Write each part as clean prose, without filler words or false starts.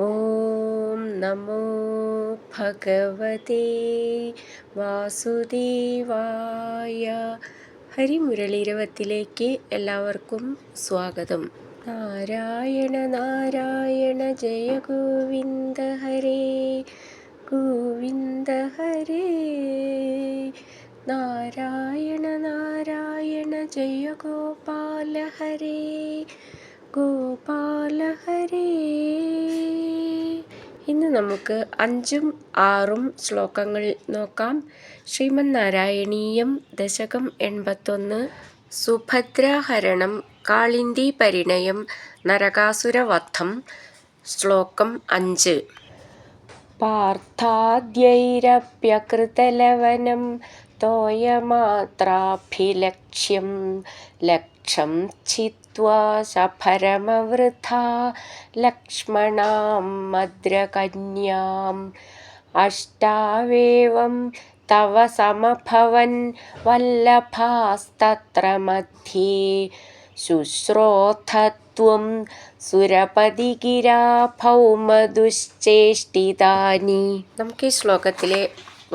ഓം നമോ ഭഗവതേ വാസുദേവായ. ഹരിമുരളീരവത്തിലേക്ക് എല്ലാവർക്കും സ്വാഗതം. നാരായണ നാരായണ ജയ ഗോവിന്ദ ഹരേ ഗോവിന്ദ ഹരേ. നാരായണ നാരായണ ജയ ഗോപാല ഹരേ ഗോപാല ഹരേ. ഇന്ന് നമുക്ക് 5ഉം 6ഉം ശ്ലോകങ്ങൾ നോക്കാം. ശ്രീമന്നാരായണീയം ദശകം 81. സുഭദ്രാഹരണം, കാളിന്ദി പരിണയം, നരകാസുരവധം. ശ്ലോകം 5. പാർത്ഥാദ്യൈരപ്യകൃതലവനം തോയമാത്രാഭിലക്ഷ്യം ലക്ഷം ഛിത്വാ ശഫരമവൃഥാ ലക്ഷ്മണാം മദ്രകന്യാം. അഷ്ടാവേവം തവ സമഭവൻ വല്ലഭാസ്തത്ര മധ്യേ ശുശ്രോഥത്വം സുരപതിഗിരാ ഭൗമദുശ്ചേഷ്ടിതാനി. നമുക്ക് ഈ ശ്ലോകത്തിലെ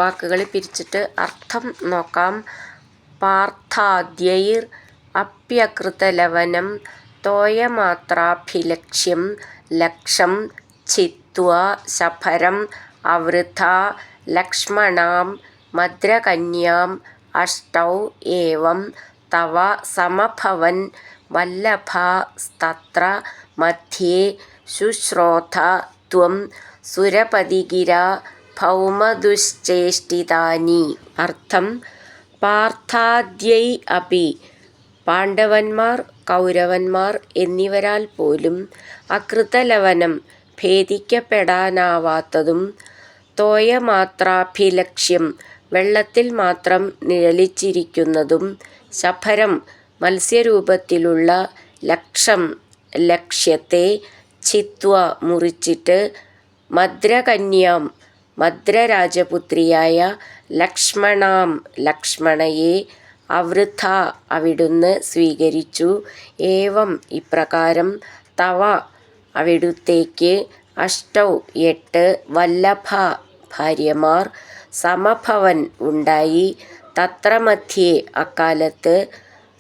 വാക്കുകൾ പിരിച്ചിട്ട് അർത്ഥം നോക്കാം. പാർത്ഥാദ്യൈർ അപ്യകൃതലവനം തോയമാത്രാഭിലക്ഷ്യം ലക്ഷം ഛിത്വാ ശഫരം അവൃഥാ ലക്ഷ്മണാം മദ്രകന്യാം. അഷ്ടൗ ഏവം തവ സമഭവൻ വല്ലഭാസ്തത്ര മധ്യേ ശുശ്രോഥ ത്വം സുരപതിഗിരാ ഭൗമദുശ്ചേഷ്ടിതാനി. അർത്ഥം: പാർത്ഥാദ്യൈ അപി, പാണ്ഡവന്മാർ, കൗരവന്മാർ എന്നിവരാൽ പോലും അകൃതലവനം, ഭേദിക്കപ്പെടാനാവാത്തതും, തോയമാത്രാഭിലക്ഷ്യം, വെള്ളത്തിൽ മാത്രം നിഴലിച്ചിരിക്കുന്നതും, ശഫരം, മത്സ്യരൂപത്തിലുള്ള, ലക്ഷം, ലക്ഷ്യത്തെ, ഛിത്വ, മുറിച്ചിട്ട്, മദ്രകന്യാം, മദ്രരാജപുത്രിയായ, ലക്ഷ്മണാം, ലക്ഷ്മണയെ, അവൃഥ, അവിടുന്ന് സ്വീകരിച്ചു, ഏവം, ഇപ്രകാരം, തവ, അവിടുത്തേക്ക്, അഷ്ടൗ, 8, വല്ലഭ, ഭാര്യമാർ, സമഭവൻ, ഉണ്ടായി, തത്ര മധ്യേ, അക്കാലത്ത്,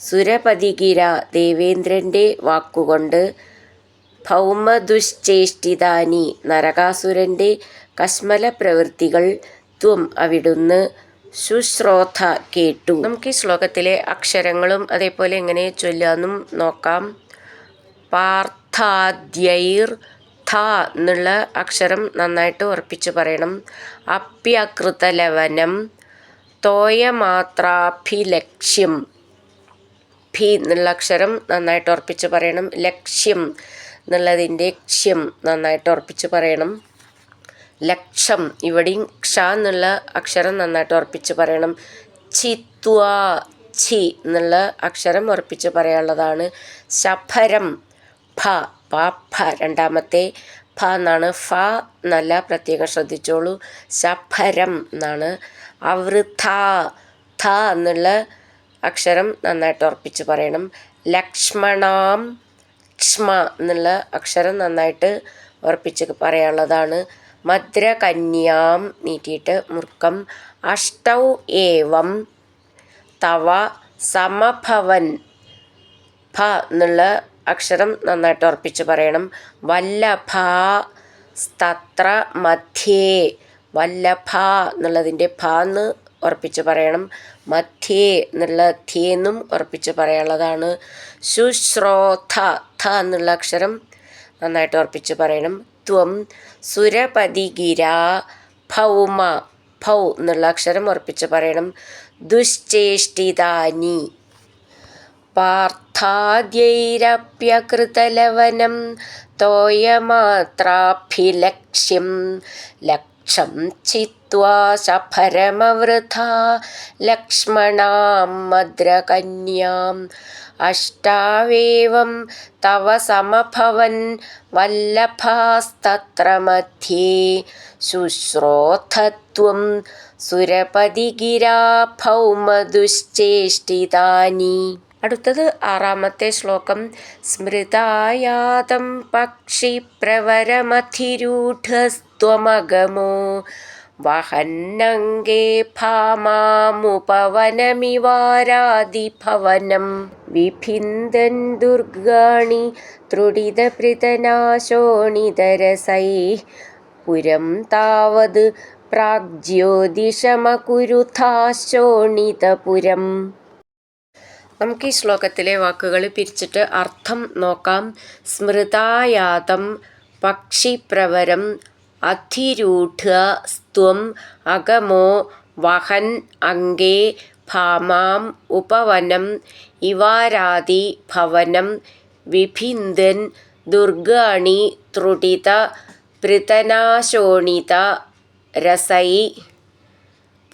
സുരപതിഗിര, ദേവേന്ദ്രൻ്റെ വാക്കുകൊണ്ട്, ഭൗമദുശ്ചേഷ്ടിതാനി, നരകാസുരൻ്റെ കശ്മല പ്രവൃത്തികൾ, ത്വം, അവിടുന്ന്, ശുശ്രോഥ, കേട്ടു. നമുക്ക് ഈ ശ്ലോകത്തിലെ അക്ഷരങ്ങളും അതേപോലെ എങ്ങനെ ചൊല്ലാന്നും നോക്കാം. പാർത്ഥാദ്യൈർ, ഥ എന്നുള്ള അക്ഷരം നന്നായിട്ട് ഉറപ്പിച്ച് പറയണം. അപ്യകൃതലവനം, തോയമാത്രാഭിലക്ഷ്യം, ഭി എന്നുള്ള അക്ഷരം നന്നായിട്ട് ഉറപ്പിച്ച് പറയണം. ലക്ഷ്യം എന്നുള്ളതിൻ്റെ ക്ഷ്യം നന്നായിട്ട് ഉറപ്പിച്ച് പറയണം. ലക്ഷം, ഇവിടെയും ക്ഷ എന്നുള്ള അക്ഷരം നന്നായിട്ട് ഉറപ്പിച്ച് പറയണം. ഛിത്വാ, ഛി എന്നുള്ള അക്ഷരം ഉറപ്പിച്ച് പറയാനുള്ളതാണ്. ശഫരം, ഫ, പ, ഫ, രണ്ടാമത്തെ ഫ എന്നാണ്. ഫ എന്നല്ല, പ്രത്യേകം ശ്രദ്ധിച്ചോളൂ. ശഫരം എന്നാണ്. അവൃഥ, ഥ എന്നുള്ള അക്ഷരം നന്നായിട്ട് ഉറപ്പിച്ച് പറയണം. ലക്ഷ്മണാം, ക്ഷ്മ എന്നുള്ള അക്ഷരം നന്നായിട്ട് ഉറപ്പിച്ച് പറയാനുള്ളതാണ്. മദ്രകന്യാം, നീട്ടിയിട്ട് മുറുക്കം. അഷ്ടൗ ഏവം തവ സമഭവൻ, ഭ എന്നുള്ള അക്ഷരം നന്നായിട്ട് ഉറപ്പിച്ച് പറയണം. വല്ലഭ സ്തത്ര മധ്യേ, വല്ലഭ എന്നുള്ളതിൻ്റെ ഭ എന്ന് ഉറപ്പിച്ച് പറയണം. മധ്യേ എന്നുള്ള ധ്യേന്നും ഉറപ്പിച്ച് പറയാനുള്ളതാണ്. ശുശ്രോഥ, ഥ എന്നുള്ള അക്ഷരം നന്നായിട്ട് ഉറപ്പിച്ച് പറയണം. ത്വം സുരപതിഗിരാ ഭൗമ, ഭൗ എന്നുള്ള അക്ഷരം ഉറപ്പിച്ച് പറയണം. ദുശ്ചേഷ്ടിതാനി. പാർത്ഥാദ്യൈരപ്യകൃതലവനം തോയമാത്രാഭിലക്ഷ്യം ലക്ഷം ഛിത്വാ ശഫരമവൃഥാ ലക്ഷ്മണാം മദ്രകന്യാം. അഷ്ടാവേവം തവ സമഭവൻ വല്ലഭാസ്തത്ര മധ്യേ ശുശ്രോഥത്വം സുരപതിഗിരാ ഭൗമദുശ്ചേഷ്ടിതാനി. അടുത്തത് 6-ാമത്തെ ശ്ലോകം. സ്മൃതായാതം പക്ഷി പ്രവരമധിരൂഢസ്ത്വമഗമോ വഹന്നംഗേ ഭാമാമുപവനമിവാരാദിഭവനം വിഭിന്ദൻ ദുർഗാണി ത്രുടിതപൃതനാശോണിതരസൈഃ പുരം താവത് പ്രാഗ്ജ്യോതിഷമകുരുഥാശോണിതപുരം. നമുക്ക് ഈ ശ്ലോകത്തിലെ വാക്കുകൾ പിരിച്ചിട്ട് അർത്ഥം നോക്കാം. സ്മൃതായാതം പക്ഷിപ്രവരം അധിരൂഢ സ്ത്വം അഗമോ വഹൻ അംഗേ ഭാമാം ഉപവനം ഇവാരാദി ഭവനം വിഭിന്ദൻ ദുർഗാണി ത്രുടിത പൃതനാശോണിത രസൈ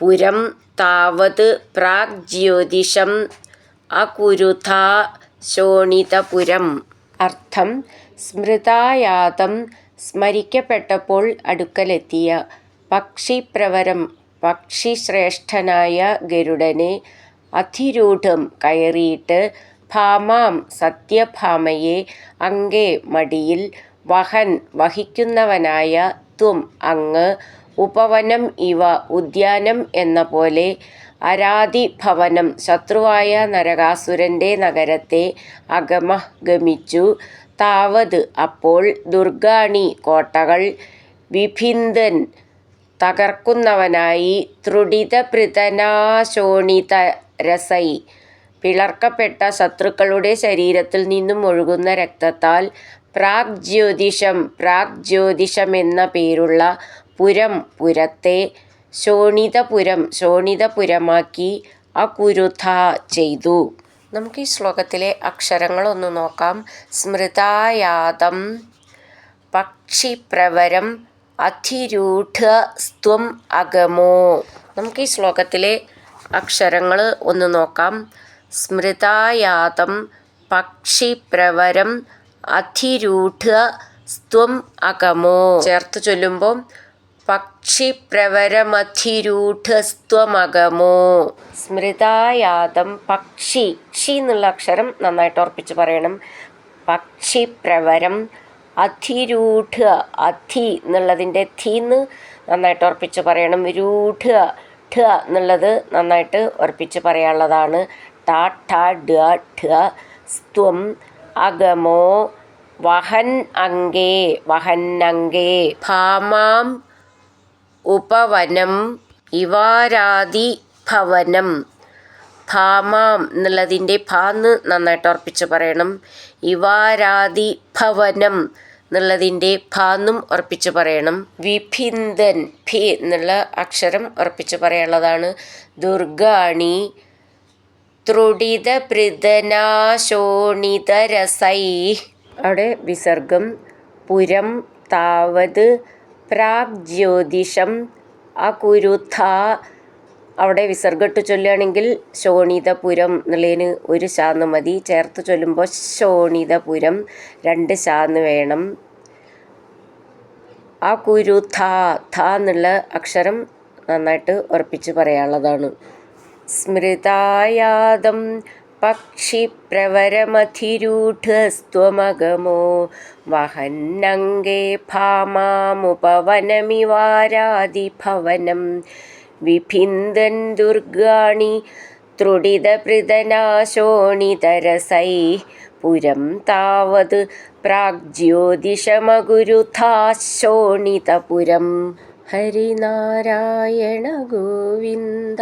പുരം താവത് പ്രാഗ്ജ്യോതിഷം അകുരുഥാ ശോണിതപുരം. അർത്ഥം: സ്മൃതായാതം സ്മരിക്കപ്പെട്ടപ്പോൾ അടുക്കലെത്തിയ, പക്ഷിപ്രവരം പക്ഷിശ്രേഷ്ഠനായ ഗരുഡനെ, അധിരൂഢം കയറിയിട്ട്, ഭാമാം സത്യഭാമയെ, അംഗേ മടിയിൽ, വഹൻ വഹിക്കുന്നവനായ, ത്വം അങ്ങ്, ഉപവനം ഇവ ഉദ്യാനം എന്ന പോലെ, അരാതിഭവനം ശത്രുവായ നരകാസുരൻ്റെ നഗരത്തെ, അഗമഃ ഗമിച്ചു, താവത് അപ്പോൾ, ദുർഗാണി കോട്ടകൾ, വിഭിന്ദൻ തകർക്കുന്നവനായി, ത്രുടിതപൃതനാശോണിതരസൈ പിളർക്കപ്പെട്ട ശത്രുക്കളുടെ ശരീരത്തിൽ നിന്നും ഒഴുകുന്ന രക്തത്താൽ, പ്രാഗ്ജ്യോതിഷം പ്രാഗ്ജ്യോതിഷമെന്ന പേരുള്ള പുരം പുരത്തെ, ശോണിതപുരം ശോണിതപുരമാക്കി, അകുരുഥാ ചെയ്തു. നമുക്ക് ഈ ശ്ലോകത്തിലെ അക്ഷരങ്ങളൊന്ന് നോക്കാം. സ്മൃതായാതം പക്ഷിപ്രവരം അധിരൂഢ സ്ത്വം അഗമോ. നമുക്ക് ഈ ശ്ലോകത്തിലെ അക്ഷരങ്ങൾ ഒന്ന് നോക്കാം. സ്മൃതായാതം പക്ഷിപ്രവരം അധിരൂഢ സ്ത്വം അഗമോ. ചേർത്ത് ചൊല്ലുമ്പോൾ പക്ഷിപ്രവരമധിരൂഢസ്ത്വമഗമോ. സ്മൃതായാതം പക്ഷി, ക്ഷി എന്നുള്ള അക്ഷരം നന്നായിട്ട് ഉറപ്പിച്ച് പറയണം. പക്ഷിപ്രവരം അധിരൂഢ, അധി എന്നുള്ളതിൻ്റെ ധീന്ന് നന്നായിട്ട് ഉറപ്പിച്ച് പറയണം. രൂഢ ഠ എന്നുള്ളത് നന്നായിട്ട് ഉറപ്പിച്ച് പറയാനുള്ളതാണ്. ട ഠ ഡ ഠ. സ്ത്വം അഗമോ വഹൻ അംഗേ വഹന്നംഗേ ഭാമാം ഉപവനം ഇവാരാദി ഭവനം. ഭാമാം എന്നുള്ളതിൻ്റെ ഭാന്ന് നന്നായിട്ട് ഉറപ്പിച്ച് പറയണം. ഇവാരാദി ഭവനം എന്നുള്ളതിൻ്റെ ഭാന്നും ഉറപ്പിച്ച് പറയണം. വിഭിന്ദൻ, ഭി എന്നുള്ള അക്ഷരം ഉറപ്പിച്ച് പറയാനുള്ളതാണ്. ദുർഗാണി ത്രുടിതപൃതനാശോണിതരസൈ, അവിടെ വിസർഗം. പുരം താവത് പ്രാഗ്ജ്യോതിഷം അകുരുഥാ, അവിടെ വിസർഗിട്ട് ചൊല്ലുകയാണെങ്കിൽ ശോണിതപുരം എന്നുള്ളതിന് ഒരു ശാന്ന് മതി. ചേർത്ത് ചൊല്ലുമ്പോൾ ശോണിതപുരം 2 ശാന്ന് വേണം. അകുരുഥാ, ഥ എന്നുള്ള അക്ഷരം നന്നായിട്ട് ഉറപ്പിച്ച് പറയാനുള്ളതാണ്. സ്മൃതായാതം പക്ഷിപ്രവരമധിരൂഢസ്ത്വമഗമോ വഹന്നംഗേ ഭാമാമുപവനമിവാരാദിഭവനം വിഭിന്ദൻ ദുർഗാണി ത്രുടിതപൃതനാശോണിതരസൈ പുരം താവത് പ്രാഗ്ജ്യോതിഷമകുരുഥാശോണിതപുരം. ഹരിനാരായണ ഗോവിന്ദ,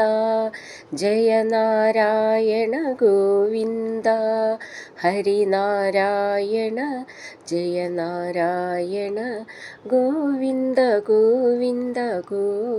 ജയ നാരായണ ഗോവിന്ദ. ഹരിനാരായണ ജയ നാരായണ ഗോവിന്ദ ഗോവിന്ദ ഗോവിന്ദ.